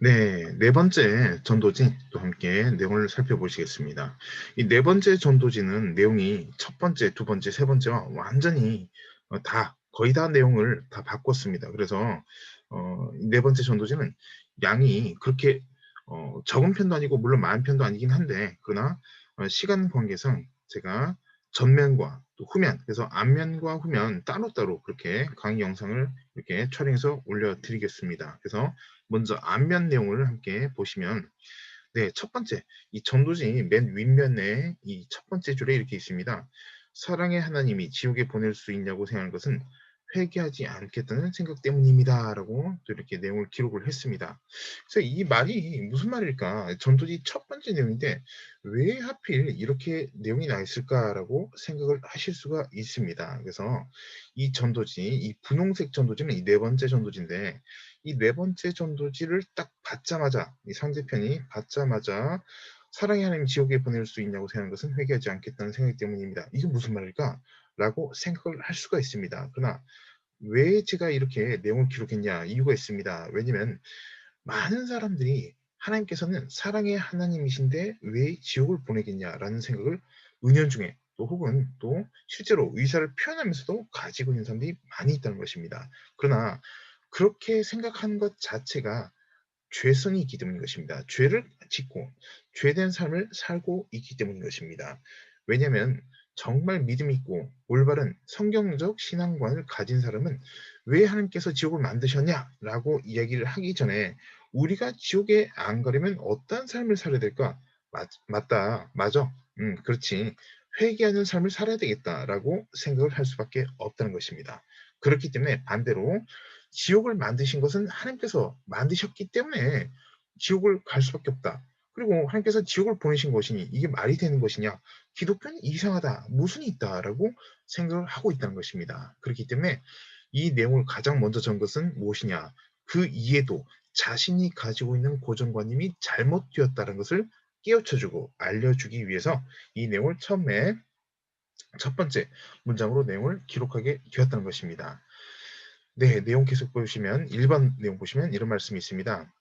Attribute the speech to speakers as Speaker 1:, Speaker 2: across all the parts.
Speaker 1: 네, 네 번째 전도지 또 함께 내용을 살펴보시겠습니다. 이 네 번째 전도지는 내용이 첫 번째, 두 번째, 세 번째와 완전히 거의 다 내용을 다 바꿨습니다. 그래서 이네 번째 전도지는 양이 그렇게 적은 편도 아니고 물론 많은 편도 아니긴 한데 그러나 시간 관계상 제가 전면과 또 후면, 그래서 앞면과 후면 따로따로 그렇게 강의 영상을 이렇게 촬영해서 올려드리겠습니다. 그래서 먼저 앞면 내용을 함께 보시면, 네, 첫 번째, 이 전도지 맨 윗면에 이 첫 번째 줄에 이렇게 있습니다. 사랑의 하나님이 지옥에 보낼 수 있냐고 생각하는 것은 회개하지 않겠다는 생각 때문입니다. 라고 또 이렇게 내용을 기록을 했습니다. 그래서 이 말이 무슨 말일까? 전도지 첫 번째 내용인데 왜 하필 이렇게 내용이 나 있을까라고 생각을 하실 수가 있습니다. 그래서 이 전도지, 이 분홍색 전도지는 이 네 번째 전도지인데 이 네 번째 전도지를 딱 받자마자, 이 상대편이 받자마자 사랑의 하나님 지옥에 보낼 수 있냐고 생각하는 것은 회개하지 않겠다는 생각 때문입니다. 이게 무슨 말일까? 라고 생각을 할 수가 있습니다. 그러나 왜 제가 이렇게 내용을 기록했냐? 이유가 있습니다. 왜냐면 많은 사람들이 하나님께서는 사랑의 하나님이신데 왜 지옥을 보내겠냐라는 생각을 은연중에 또 혹은 또 실제로 의사를 표현하면서도 가지고 있는 사람들이 많이 있다는 것입니다. 그러나 그렇게 생각하는 것 자체가 죄성이 있기 때문인 것입니다. 죄를 짓고 죄된 삶을 살고 있기 때문인 것입니다. 왜냐하면 정말 믿음 있고 올바른 성경적 신앙관을 가진 사람은 왜 하나님께서 지옥을 만드셨냐라고 이야기를 하기 전에 우리가 지옥에 안 가려면 어떤 삶을 살아야 될까? 맞다, 맞아, 그렇지. 회개하는 삶을 살아야 되겠다라고 생각을 할 수밖에 없다는 것입니다. 그렇기 때문에 반대로 지옥을 만드신 것은 하나님께서 만드셨기 때문에 지옥을 갈 수밖에 없다. 그리고 하나님께서 지옥을 보내신 것이니 이게 말이 되는 것이냐? 기독교는 이상하다. 모순이 있다라고 생각을 하고 있다는 것입니다. 그렇기 때문에 이 내용을 가장 먼저 전 것은 무엇이냐? 그 이해도 자신이 가지고 있는 고정관념이 잘못되었다는 것을 깨우쳐주고 알려주기 위해서 이 내용을 처음에 첫 번째 문장으로 내용을 기록하게 되었다는 것입니다. 네, 내용 계속 보시면 1번 내용 보시면 이런 말씀이 있습니다.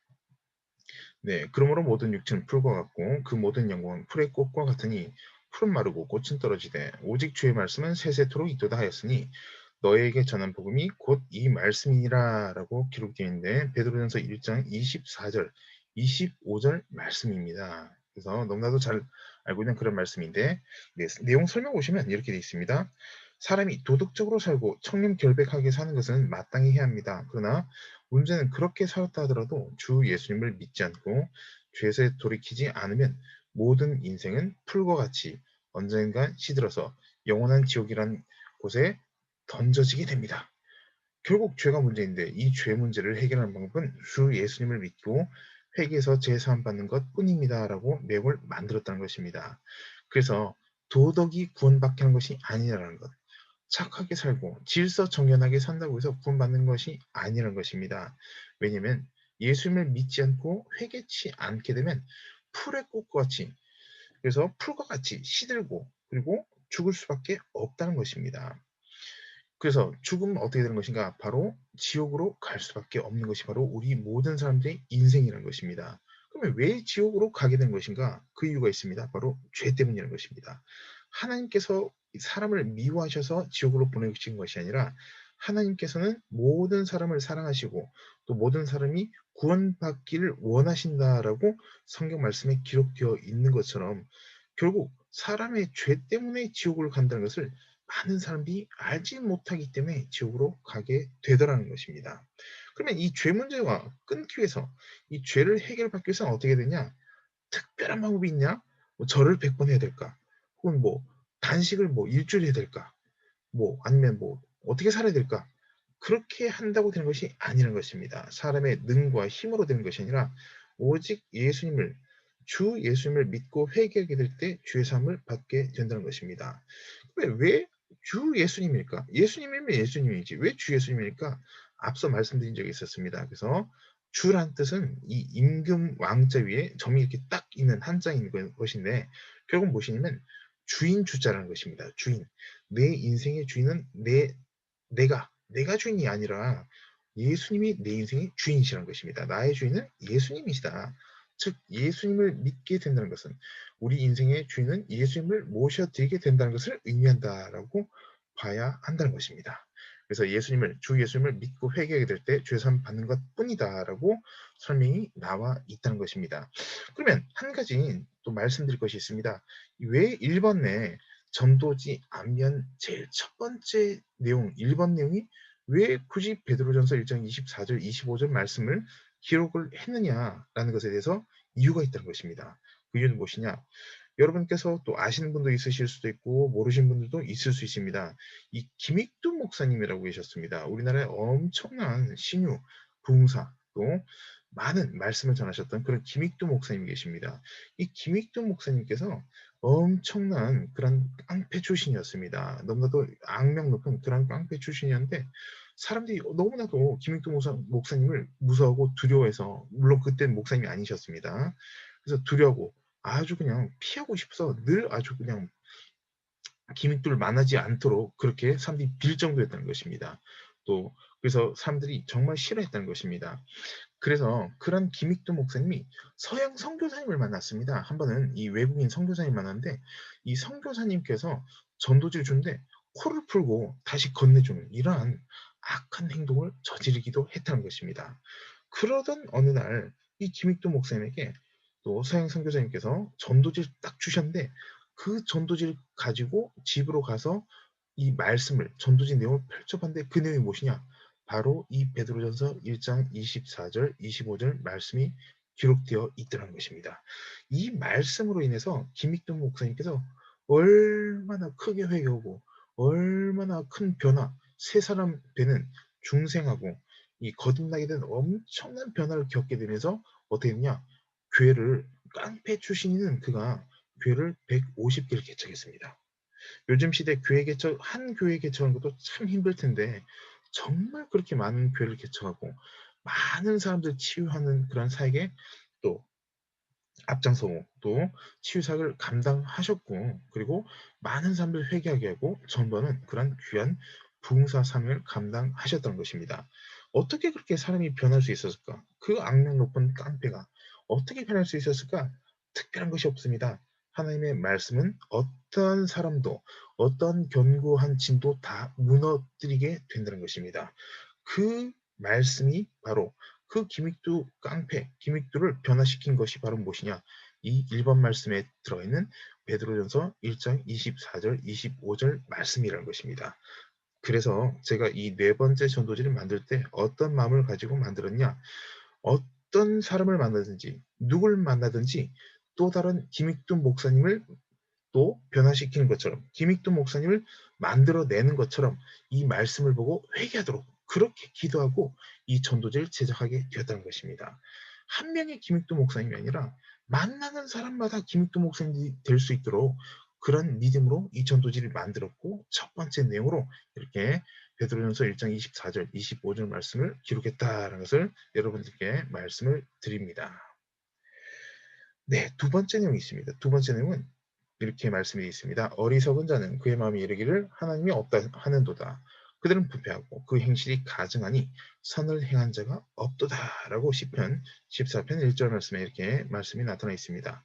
Speaker 1: 네, 그러므로 모든 육체는 풀과 같고 그 모든 영광은 풀의 꽃과 같으니 풀은 마르고 꽃은 떨어지되 오직 주의 말씀은 세세토록 있도다 하였으니 너에게 전한 복음이 곧 이 말씀이니라라고 기록되어 있는데 베드로전서 1장 24절, 25절 말씀입니다. 그래서 너무나도 잘 알고 있는 그런 말씀인데 네, 내용 설명 보시면 이렇게 되어 있습니다. 사람이 도덕적으로 살고 청렴결백하게 사는 것은 마땅히 해야 합니다. 그러나 문제는 그렇게 살았다 하더라도 주 예수님을 믿지 않고 죄에 돌이키지 않으면 모든 인생은 풀과 같이 언젠간 시들어서 영원한 지옥이란 곳에 던져지게 됩니다. 결국 죄가 문제인데 이 죄 문제를 해결하는 방법은 주 예수님을 믿고 회개해서 제사함 받는 것 뿐입니다라고 내용을 만들었다는 것입니다. 그래서 도덕이 구원받게 하는 것이 아니라는 것, 착하게 살고 질서 정연하게 산다고 해서 구원받는 것이 아니라는 것입니다. 왜냐하면 예수님을 믿지 않고 회개치 않게 되면 풀의 꽃과 같이, 그래서 풀과 같이 시들고 그리고 죽을 수밖에 없다는 것입니다. 그래서 죽으면 어떻게 되는 것인가? 바로 지옥으로 갈 수밖에 없는 것이 바로 우리 모든 사람들의 인생이라는 것입니다. 그러면 왜 지옥으로 가게 된 것인가? 그 이유가 있습니다. 바로 죄 때문이라는 것입니다. 하나님께서 사람을 미워하셔서 지옥으로 보내신 것이 아니라 하나님께서는 모든 사람을 사랑하시고 또 모든 사람이 구원받기를 원하신다라고 성경 말씀에 기록되어 있는 것처럼 결국 사람의 죄 때문에 지옥을 간다는 것을 많은 사람들이 알지 못하기 때문에 지옥으로 가게 되더라는 것입니다. 그러면 이 죄 문제와 끊기 위해서 이 죄를 해결받기 위해서는 어떻게 되냐? 특별한 방법이 있냐? 뭐 절을 100번 해야 될까? 혹은 뭐 단식을 뭐 일주일 해야 될까? 뭐 아니면 뭐 어떻게 살아야 될까? 그렇게 한다고 되는 것이 아니라는 것입니다. 사람의 능과 힘으로 되는 것이 아니라 오직 주 예수님을 믿고 회개하게 될 때 주의 사함을 받게 된다는 것입니다. 왜 주 예수님일까? 예수님이면 예수님이지 왜 주 예수님일까? 앞서 말씀드린 적이 있었습니다. 그래서 주란 뜻은 이 임금 왕자 위에 점이 이렇게 딱 있는 한자인 것인데 결국 무엇이냐면 주인 주자라는 것입니다. 주인. 내 인생의 주인은 내가 주인이 아니라 예수님이 내 인생의 주인이시라는 것입니다. 나의 주인은 예수님이시다. 즉 예수님을 믿게 된다는 것은 우리 인생의 주인은 예수님을 모셔드리게 된다는 것을 의미한다라고 봐야 한다는 것입니다. 그래서 주 예수님을 믿고 회개하게 될 때 죄사함 받는 것뿐이다라고 설명이 나와 있다는 것입니다. 그러면 한 가지 또 말씀드릴 것이 있습니다. 왜 1번에 전도지 안면 제일 첫 번째 내용 1번 내용이 왜 굳이 베드로전서 1장 24절 25절 말씀을 기록을 했느냐라는 것에 대해서 이유가 있다는 것입니다. 그 이유는 무엇이냐? 여러분께서 또 아시는 분도 있으실 수도 있고 모르시는 분들도 있을 수 있습니다. 이 김익두 목사님이라고 계셨습니다. 우리나라의 엄청난 신유, 부흥사 또 많은 말씀을 전하셨던 그런 김익두 목사님이 계십니다. 이 김익두 목사님께서 엄청난 그런 깡패 출신이었습니다. 너무나도 악명 높은 그런 깡패 출신이었는데 사람들이 너무나도 김익두 목사님을 무서워하고 두려워해서 물론 그때는 목사님이 아니셨습니다. 그래서 두려워하고 아주 그냥 피하고 싶어서 늘 아주 그냥 기믹들을 만나지 않도록 그렇게 사람들이 빌 정도였다는 것입니다. 또 그래서 사람들이 정말 싫어했다는 것입니다. 그래서 그런 김익두 목사님이 서양 선교사님을 만났습니다. 한 번은 이 외국인 선교사님 만났는데 이 선교사님께서 전도지를 주는데 코를 풀고 다시 건네주는 이러한 악한 행동을 저지르기도 했다는 것입니다. 그러던 어느 날 이 김익두 목사님에게 또 서양 선교사님께서 전도지를 딱 주셨는데 그 전도지를 가지고 집으로 가서 이 말씀을 전도지 내용을 펼쳐봤는데 그 내용이 무엇이냐? 바로 이 베드로전서 1장 24절, 25절 말씀이 기록되어 있더라는 것입니다. 이 말씀으로 인해서 김익동 목사님께서 얼마나 크게 회개하고 얼마나 큰 변화, 세 사람 되는 중생하고 이 거듭나게 된 엄청난 변화를 겪게 되면서 어떻게 됐냐? 교회를 깡패 출신인 그가 교회를 150개를 개척했습니다. 요즘 시대 교회 개척 한 교회 개척하는 것도 참 힘들 텐데 정말 그렇게 많은 교회를 개척하고 많은 사람들 치유하는 그런 사역에 또 앞장서고 또 치유 사역을 감당하셨고 그리고 많은 사람들 회개하게 하고 전도하는 그런 귀한 부흥사 사명을 감당하셨던 것입니다. 어떻게 그렇게 사람이 변할 수 있었을까? 그 악명 높은 깡패가 어떻게 변할 수 있었을까? 특별한 것이 없습니다. 하나님의 말씀은 어떠한 사람도 어떤 견고한 진도 다 무너뜨리게 된다는 것입니다. 그 말씀이 바로 그 기믹두 깡패, 기믹두를 변화시킨 것이 바로 무엇이냐? 이 1번 말씀에 들어있는 베드로전서 1장 24절, 25절 말씀이라는 것입니다. 그래서 제가 이 네 번째 전도지를 만들 때 어떤 마음을 가지고 만들었냐? 어떤 사람을 만나든지 누굴 만나든지 또 다른 김익두 목사님을 또 변화시키는 것처럼 김익두 목사님을 만들어내는 것처럼 이 말씀을 보고 회개하도록 그렇게 기도하고 이 전도지를 제작하게 되었다는 것입니다. 한 명의 김익두 목사님이 아니라 만나는 사람마다 김익두 목사님이 될 수 있도록 그런 믿음으로 이 전도지를 만들었고 첫 번째 내용으로 이렇게 베드로전서 1장 24절, 25절 말씀을 기록했다는 것을 여러분들께 말씀을 드립니다. 네, 두 번째 내용이 있습니다. 두 번째 내용은 이렇게 말씀이 되어 있습니다. 어리석은 자는 그의 마음에 이르기를 하나님이 없다 하는도다. 그들은 부패하고 그 행실이 가증하니 선을 행한 자가 없도다라고 시편 14편 1절 말씀에 이렇게 말씀이 나타나 있습니다.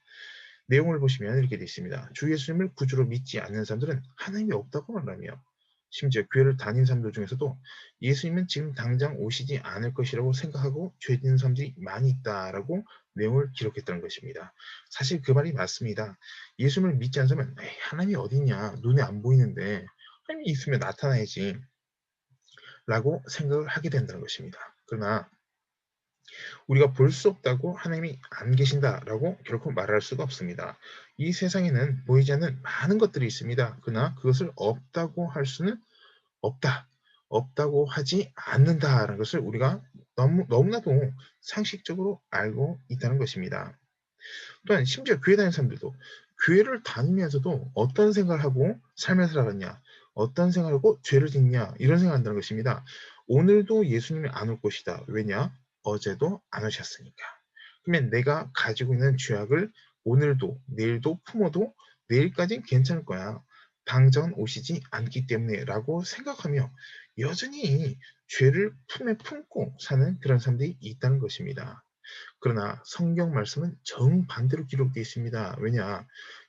Speaker 1: 내용을 보시면 이렇게 되어 있습니다. 주 예수님을 구주로 믿지 않는 사람들은 하나님이 없다고 말하며 심지어 교회를 다닌 사람들 중에서도 예수님은 지금 당장 오시지 않을 것이라고 생각하고 죄짓는 사람들이 많이 있다라고 내용을 기록했다는 것입니다. 사실 그 말이 맞습니다. 예수님을 믿지 않는 사람은 하나님이 어디 있냐 눈에 안 보이는데 하나님이 있으면 나타나야지 라고 생각을 하게 된다는 것입니다. 그러나 우리가 볼 수 없다고 하나님이 안 계신다라고 결코 말할 수가 없습니다. 이 세상에는 보이지 않는 많은 것들이 있습니다. 그러나 그것을 없다고 할 수는 없다. 없다고 하지 않는다라는 것을 우리가 너무나도 상식적으로 알고 있다는 것입니다. 또한 심지어 교회 다니는 사람들도 교회를 다니면서도 어떤 생각을 하고 삶을 살아갔냐, 어떤 생각을 하고 죄를 짓냐 이런 생각을 한다는 것입니다. 오늘도 예수님이 안 올 것이다. 왜냐? 어제도 안 오셨으니까. 그러면 내가 가지고 있는 죄악을 오늘도 내일도 품어도 내일까지는 괜찮을 거야. 당장 오시지 않기 때문에 라고 생각하며 여전히 죄를 품에 품고 사는 그런 사람들이 있다는 것입니다. 그러나 성경 말씀은 정반대로 기록되어 있습니다. 왜냐?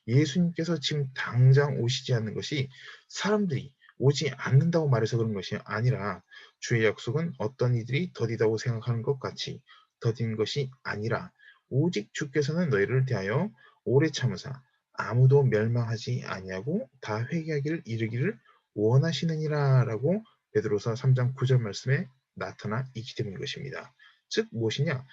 Speaker 1: 예수님께서 지금 당장 오시지 않는 것이 사람들이 오지 않는다고 말해서 그런 것이 아니라 주의 약속은 어떤 이들이 더디다고 생각하는 것 같이 더딘 것이 아니라 오직 주께서는 너희를 대하여 오래 참으사 아무도 멸망하지 아니하고 다 회개하기를 이르기를 원하시느니라라고 베드로서 3장 9절 말씀에 나타나 있기 때문인 것입니다. 즉 무엇이냐?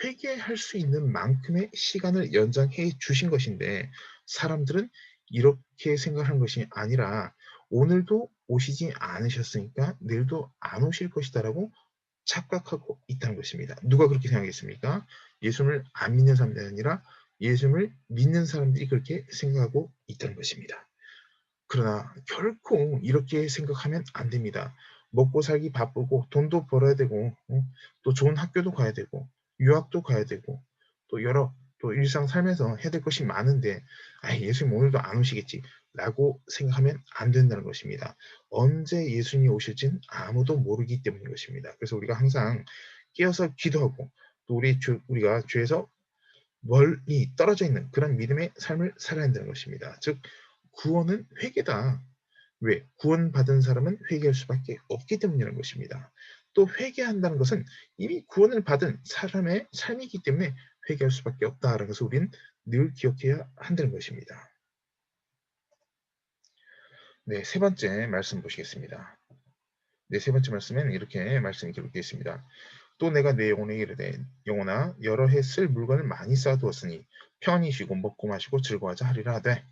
Speaker 1: 회개할 수 있는 만큼의 시간을 연장해 주신 것인데 사람들은 이렇게 생각하는 것이 아니라 오늘도 오시지 않으셨으니까 내일도 안 오실 것이다라고 착각하고 있다는 것입니다. 누가 그렇게 생각했습니까? 예수를 안 믿는 사람들이 아니라 예수를 믿는 사람들이 그렇게 생각하고 있다는 것입니다. 그러나 결코 이렇게 생각하면 안 됩니다. 먹고 살기 바쁘고 돈도 벌어야 되고 또 좋은 학교도 가야 되고 유학도 가야 되고 또 여러 또 일상 살면서 해야 될 것이 많은데 예수님 오늘도 안 오시겠지라고 생각하면 안 된다는 것입니다. 언제 예수님이 오실진 아무도 모르기 때문인 것입니다. 그래서 우리가 항상 깨어서 기도하고 또 우리가 죄에서 멀리 떨어져 있는 그런 믿음의 삶을 살아야 한다는 것입니다. 즉 구원은 회개다. 왜? 구원받은 사람은 회개할 수밖에 없기 때문이라는 것입니다. 또 회개한다는 것은 이미 구원을 받은 사람의 삶이기 때문에 회개할 수밖에 없다라는 것을 우리는 늘 기억해야 한다는 것입니다. 네, 세 번째 말씀 보시겠습니다. 네, 세 번째 말씀에는 이렇게 말씀이 기록되어 있습니다. 또 내가 내 영혼에 이르되 영혼아 여러 해 쓸 물건을 많이 쌓아두었으니 편히 쉬고 먹고 마시고 즐거워하자 하리라 하되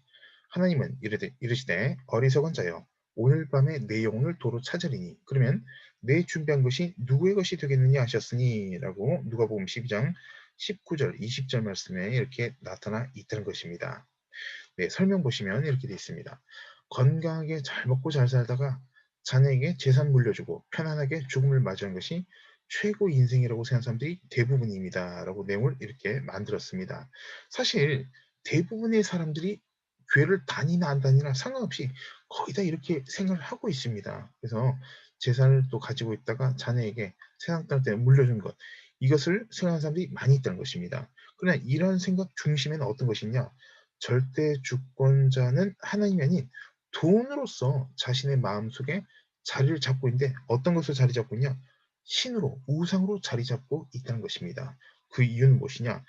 Speaker 1: 하나님은 이르시되 어리석은 자여 오늘 밤에 내 영혼을 도로 찾으리니 그러면 내 준비한 것이 누구의 것이 되겠느냐 하셨으니 라고 누가복음 12장 19절 20절 말씀에 이렇게 나타나 있다는 것입니다. 네, 설명 보시면 이렇게 되어 있습니다. 건강하게 잘 먹고 잘 살다가 자녀에게 재산 물려주고 편안하게 죽음을 맞이하는 것이 최고 인생이라고 생각하는 사람들이 대부분입니다. 라고 내용을 이렇게 만들었습니다. 사실 대부분의 사람들이 교회를 다니나 안 다니나 상관없이 거의 다 이렇게 생각을 하고 있습니다. 그래서 재산을 또 가지고 있다가 자녀에게 세상 떠날 때 물려준 것, 이것을 생각하는 사람들이 많이 있다는 것입니다. 그러나 이런 생각 중심에는 어떤 것이냐? 절대 주권자는 하나님이 아닌 돈으로서 자신의 마음속에 자리를 잡고 있는데 어떤 것으로 자리 잡고 있냐? 신으로, 우상으로 자리 잡고 있다는 것입니다. 그 이유는 무엇이냐?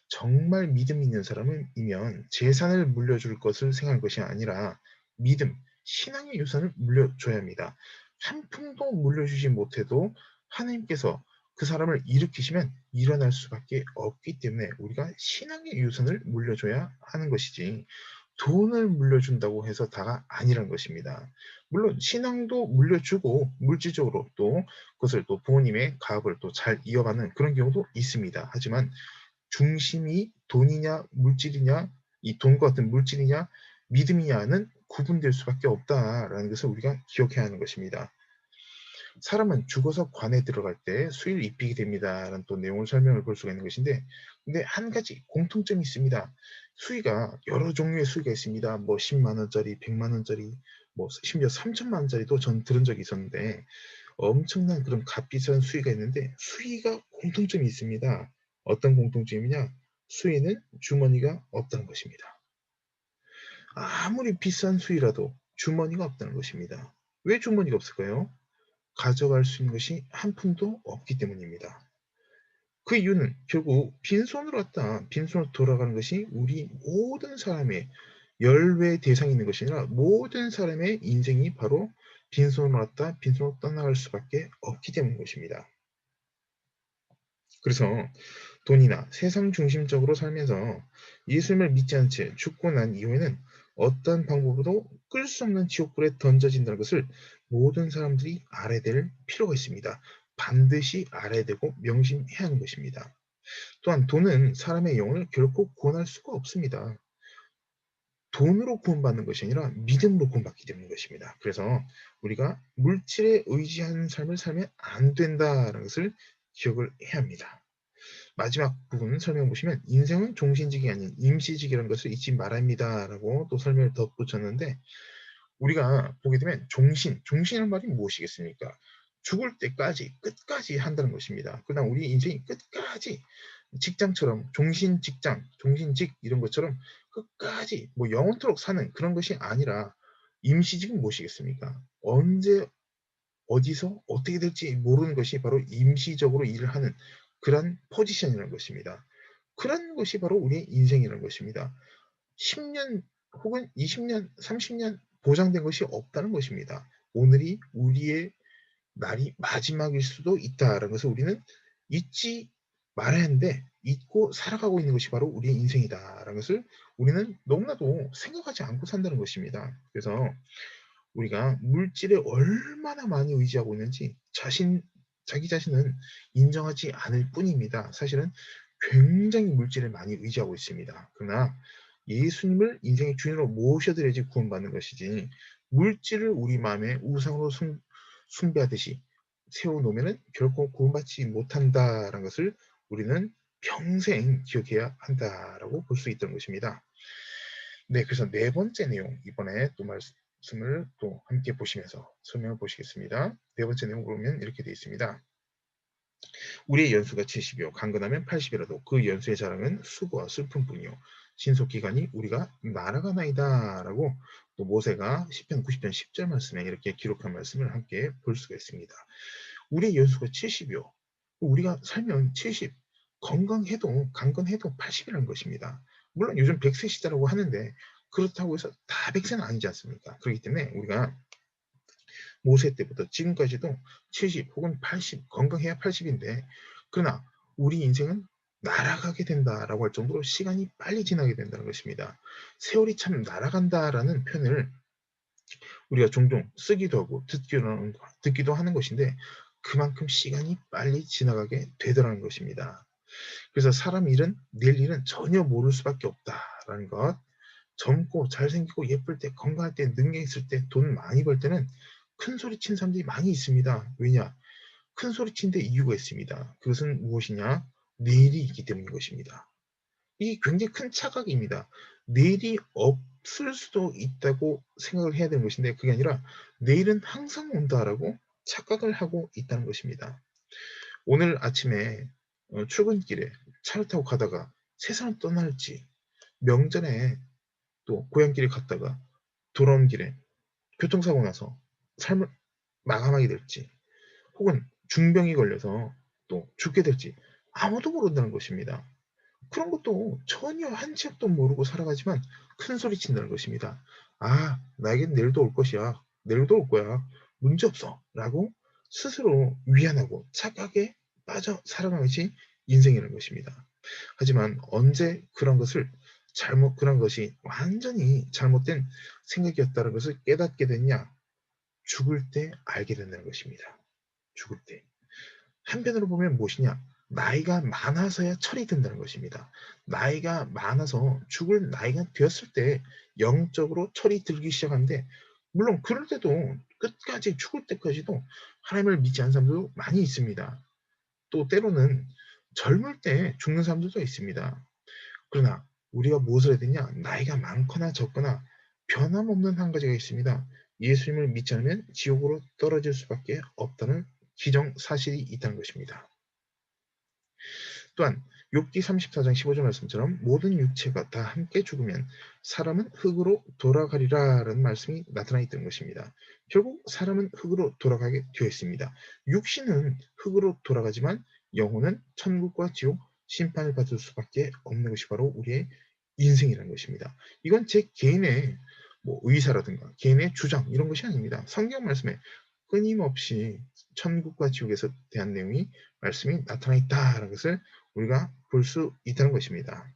Speaker 1: 정말 믿음 있는 사람이면 재산을 물려줄 것을 생각할 것이 아니라 믿음, 신앙의 유산을 물려줘야 합니다. 한 푼도 물려주지 못해도 하나님께서 그 사람을 일으키시면 일어날 수밖에 없기 때문에 우리가 신앙의 유산을 물려줘야 하는 것이지 돈을 물려준다고 해서 다가 아니란 것입니다. 물론 신앙도 물려주고 물질적으로 또 그것을 또 부모님의 가업을 또 잘 이어가는 그런 경우도 있습니다. 하지만 중심이 돈이냐 물질이냐 이 돈과 같은 물질이냐 믿음이냐는 구분될 수밖에 없다라는 것을 우리가 기억해야 하는 것입니다. 사람은 죽어서 관에 들어갈 때 수의를 입히게 됩니다라는 또 내용을 설명을 볼 수가 있는 것인데 근데 한 가지 공통점이 있습니다. 수의가 여러 종류의 수의가 있습니다. 뭐 10만 원짜리, 100만 원짜리, 뭐 심지어 3천만 원짜리도 전 들은 적이 있었는데 엄청난 그런 값비싼 수의가 있는데 수의가 공통점이 있습니다. 어떤 공통점이냐? 수의는 주머니가 없다는 것입니다. 아무리 비싼 수의라도 주머니가 없다는 것입니다. 왜 주머니가 없을까요? 가져갈 수 있는 것이 한 푼도 없기 때문입니다. 그 이유는 결국 빈손으로 왔다 빈손으로 돌아가는 것이 우리 모든 사람의 열외의 대상이 있는 것이 아니라 모든 사람의 인생이 바로 빈손으로 왔다 빈손으로 떠나갈 수밖에 없기 때문인 것입니다. 그래서 돈이나 세상 중심적으로 살면서 예수님을 믿지 않은 채 죽고 난 이후에는 어떤 방법으로도 끌 수 없는 지옥불에 던져진다는 것을 모든 사람들이 알아야 될 필요가 있습니다. 반드시 알아야 되고 명심해야 하는 것입니다. 또한 돈은 사람의 영혼을 결코 구원할 수가 없습니다. 돈으로 구원받는 것이 아니라 믿음으로 구원받기 때문인 것입니다. 그래서 우리가 물질에 의지하는 삶을 살면 안 된다는 것을 기억을 해야 합니다. 마지막 부분 설명 보시면 인생은 종신직이 아닌 임시직이라는 것을 잊지 말아야 합니다라고 또 설명을 덧붙였는데 우리가 보게 되면 종신이라는 말이 무엇이겠습니까? 죽을 때까지 끝까지 한다는 것입니다. 그다음 우리 인생이 끝까지 직장처럼 종신직장, 종신직 이런 것처럼 끝까지 뭐 영원토록 사는 그런 것이 아니라 임시직은 무엇이겠습니까? 언제 어디서 어떻게 될지 모르는 것이 바로 임시적으로 일을 하는 그런 포지션이라는 것입니다. 그런 것이 바로 우리의 인생이라는 것입니다. 10년 혹은 20년, 30년 보장된 것이 없다는 것입니다. 오늘이 우리의 날이 마지막일 수도 있다라는 것을 우리는 잊지 말아야 하는데 잊고 살아가고 있는 것이 바로 우리의 인생이다라는 것을 우리는 너무나도 생각하지 않고 산다는 것입니다. 그래서 우리가 물질에 얼마나 많이 의지하고 있는지 자기 자신은 인정하지 않을 뿐입니다. 사실은 굉장히 물질에 많이 의지하고 있습니다. 그러나 예수님을 인생의 주인으로 모셔드려야지 구원받는 것이지 물질을 우리 마음의 우상으로 숭배하듯이 세워놓으면 결코 구원받지 못한다라는 것을 우리는 평생 기억해야 한다라고 볼 수 있던 것입니다. 네, 그래서 네 번째 내용 이번에 또 말씀을 또 함께 보시면서 설명을 보시겠습니다. 네 번째 내용 보면 이렇게 되어 있습니다. 우리의 연수가 70이요 강건하면 80이라도 그 연수의 자랑은 수고와 슬픔뿐이요 신속기간이 우리가 날아가나이다 라고 또 모세가 시편 90편 10절 말씀에 이렇게 기록한 말씀을 함께 볼 수가 있습니다. 우리의 연수가 70이요 우리가 살면 70 건강해도 강건해도 80이라는 것입니다. 물론 요즘 100세 시대라고 하는데 그렇다고 해서 다 100세는 아니지 않습니까? 그렇기 때문에 우리가 모세 때부터 지금까지도 70 혹은 80 건강해야 80인데 그러나 우리 인생은 날아가게 된다라고 할 정도로 시간이 빨리 지나게 된다는 것입니다. 세월이 참 날아간다라는 표현을 우리가 종종 쓰기도 하고 듣기도 하는 것인데 그만큼 시간이 빨리 지나가게 되더라는 것입니다. 그래서 사람 일은 내일 일은 전혀 모를 수밖에 없다라는 것. 젊고 잘생기고 예쁠 때 건강할 때 능력 있을 때 돈 많이 벌 때는 큰 소리 친 사람들이 많이 있습니다. 왜냐? 큰 소리 친 데 이유가 있습니다. 그것은 무엇이냐? 내일이 있기 때문인 것입니다. 이게 굉장히 큰 착각입니다. 내일이 없을 수도 있다고 생각을 해야 되는 것인데 그게 아니라 내일은 항상 온다라고 착각을 하고 있다는 것입니다. 오늘 아침에 출근길에 차를 타고 가다가 세상을 떠날지 명절에 또 고향길에 갔다가 돌아오는 길에 교통사고 나서 삶을 마감하게 될지 혹은 중병이 걸려서 또 죽게 될지 아무도 모른다는 것입니다. 그런 것도 전혀 한 치 앞도 모르고 살아가지만 큰 소리 친다는 것입니다. "아 나에겐 내일도 올 것이야. 내일도 올 거야. 문제없어." 라고 스스로 위안하고 착각에 빠져 살아가는 것이 인생이라는 것입니다. 하지만 언제 그런 것이 완전히 잘못된 생각이었다는 것을 깨닫게 됐냐? 죽을 때 알게 된다는 것입니다. 죽을 때. 한편으로 보면 무엇이냐? 나이가 많아서야 철이 든다는 것입니다. 나이가 많아서 죽을 나이가 되었을 때 영적으로 철이 들기 시작하는데 물론 그럴 때도 끝까지 죽을 때까지도 하나님을 믿지 않는 사람도 많이 있습니다. 또 때로는 젊을 때 죽는 사람들도 있습니다. 그러나 우리가 무엇을 해야 되냐? 나이가 많거나 적거나 변함없는 한 가지가 있습니다. 예수님을 믿지 않으면 지옥으로 떨어질 수밖에 없다는 기정사실이 있다는 것입니다. 또한 욥기 34장 15절 말씀처럼 모든 육체가 다 함께 죽으면 사람은 흙으로 돌아가리라라는 말씀이 나타나 있던 것입니다. 결국 사람은 흙으로 돌아가게 되어 있습니다. 육신은 흙으로 돌아가지만 영혼은 천국과 지옥 심판을 받을 수밖에 없는 것이 바로 우리의 인생이라는 것입니다. 이건 제 개인의 뭐 의사라든가 개인의 주장 이런 것이 아닙니다. 성경 말씀에 끊임없이 천국과 지옥에서 대한 내용이 말씀이 나타나 있다는 것을 우리가 볼 수 있다는 것입니다.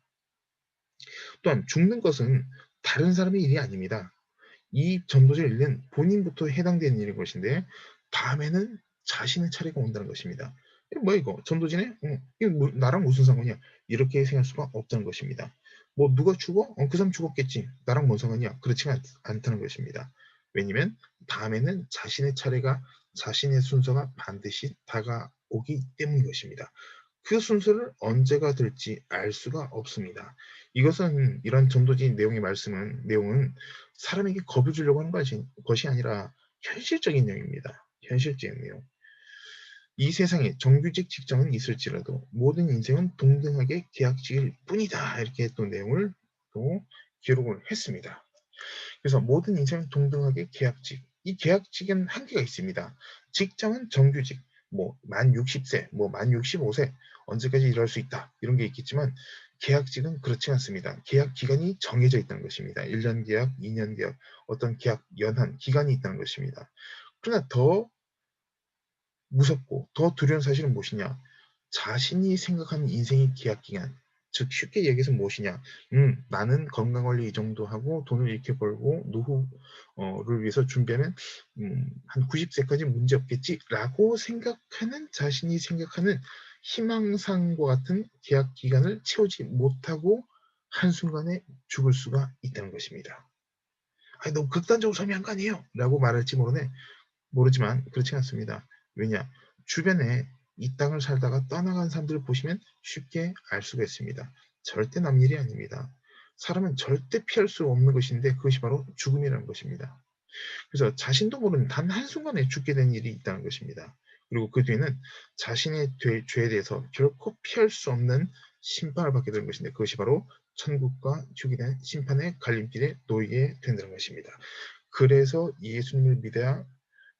Speaker 1: 또한 죽는 것은 다른 사람의 일이 아닙니다. 이 전도적 일은 본인부터 해당되는 일인 것인데 다음에는 자신의 차례가 온다는 것입니다. 이거 뭐야 이거 전도지네? 이거 나랑 무슨 상관이야? 이렇게 생각할 수가 없다는 것입니다. 뭐 누가 죽어? 그 사람 죽었겠지. 나랑 뭔 상관이야? 그렇지가 않다는 것입니다. 왜냐면 다음에는 자신의 순서가 반드시 다가오기 때문인 것입니다. 그 순서를 언제가 될지 알 수가 없습니다. 이것은 이런 전도지 내용의 내용은 사람에게 겁을 주려고 하는 것이 아니라 현실적인 내용입니다. 현실적인 내용. 이 세상에 정규직 직장은 있을지라도 모든 인생은 동등하게 계약직일 뿐이다. 이렇게 또 내용을 또 기록을 했습니다. 그래서 모든 인생은 동등하게 계약직. 이 계약직엔 한계가 있습니다. 직장은 정규직, 뭐 만 60세, 뭐 만 65세 언제까지 일할 수 있다. 이런 게 있겠지만 계약직은 그렇지 않습니다. 계약 기간이 정해져 있다는 것입니다. 1년 계약, 2년 계약, 어떤 계약 연한 기간이 있다는 것입니다. 그러나 더 무섭고 더 두려운 사실은 무엇이냐? 자신이 생각하는 인생의 계약 기간, 즉 쉽게 얘기해서 무엇이냐? 나는 건강 관리 이 정도 하고 돈을 이렇게 벌고 노후를 위해서 준비하면 한 90세까지 문제 없겠지라고 생각하는 자신이 생각하는 희망상과 같은 계약 기간을 채우지 못하고 한순간에 죽을 수가 있다는 것입니다. 아니 너무 극단적으로 설명한 거 아니에요? 라고 말할지 모르지만 그렇지 않습니다. 왜냐? 주변에 이 땅을 살다가 떠나간 사람들을 보시면 쉽게 알 수가 있습니다. 절대 남 일이 아닙니다. 사람은 절대 피할 수 없는 것인데 그것이 바로 죽음이라는 것입니다. 그래서 자신도 모르는 단 한순간에 죽게 된 일이 있다는 것입니다. 그리고 그 뒤에는 자신의 죄에 대해서 결코 피할 수 없는 심판을 받게 되는 것인데 그것이 바로 천국과 죽게 된 심판의 갈림길에 놓이게 된다는 것입니다. 그래서 예수님을 믿어야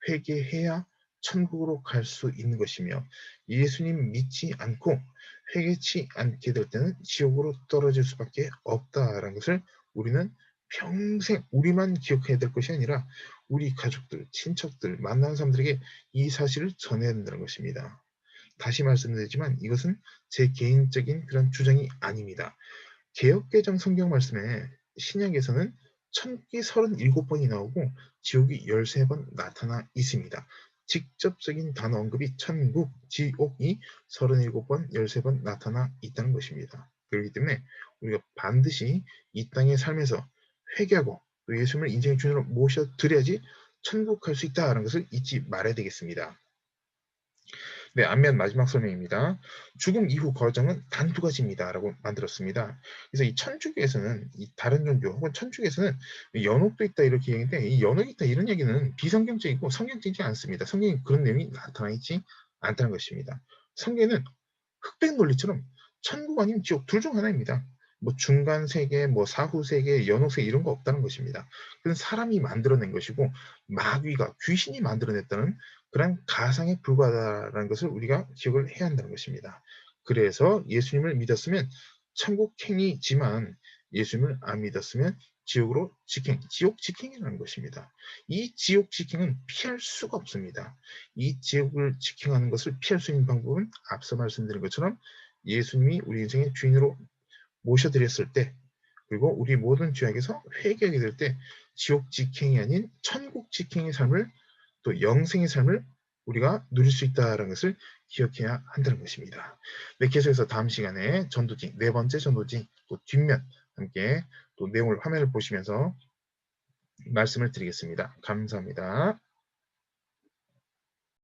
Speaker 1: 회개해야 천국으로 갈 수 있는 것이며 예수님 믿지 않고 회개치 않게 될 때는 지옥으로 떨어질 수밖에 없다라는 것을 우리는 평생 우리만 기억해야 될 것이 아니라 우리 가족들, 친척들, 만나는 사람들에게 이 사실을 전해야 된다는 것입니다. 다시 말씀드리지만 이것은 제 개인적인 그런 주장이 아닙니다. 개역개정 성경 말씀에 신약에서는 천국이 37번이 나오고 지옥이 13번 나타나 있습니다. 직접적인 단어 언급이 천국, 지옥이 37번, 13번 나타나 있다는 것입니다. 그렇기 때문에 우리가 반드시 이 땅의 삶에서 회개하고 또 예수님을 인생의 주인으로 모셔드려야지 천국 갈 수 있다는 것을 잊지 말아야 되겠습니다. 네, 앞면 마지막 설명입니다. 죽음 이후 거정은 단 두 가지입니다라고 만들었습니다. 그래서 이 천주교에서는 이 다른 종교 혹은 천주교에서는 연옥도 있다 이렇게 얘기하는데 이 연옥이 있다 이런 얘기는 비성경적이고 성경적이지 않습니다. 성경에 그런 내용이 나타나 있지 않다는 것입니다. 성경에는 흑백 논리처럼 천국 아니면 지옥 둘 중 하나입니다. 뭐 중간 세계, 뭐 사후 세계, 연옥 세계 이런 거 없다는 것입니다. 그건 사람이 만들어낸 것이고 마귀가 귀신이 만들어냈다는 그런 가상에 불과하다는 것을 우리가 기억을 해야 한다는 것입니다. 그래서 예수님을 믿었으면 천국행이지만 예수님을 안 믿었으면 지옥 직행이라는 것입니다. 이 지옥 직행은 피할 수가 없습니다. 이 지옥을 직행하는 것을 피할 수 있는 방법은 앞서 말씀드린 것처럼 예수님이 우리 인생의 주인으로 모셔드렸을 때 그리고 우리 모든 죄악에서 회개하게 될 때 지옥 직행이 아닌 천국 직행의 삶을 또 영생의 삶을 우리가 누릴 수 있다는 것을 기억해야 한다는 것입니다. 네, 계속해서 다음 시간에 전도지, 네 번째 전도지, 또 뒷면 함께 또 내용을 화면을 보시면서 말씀을 드리겠습니다. 감사합니다.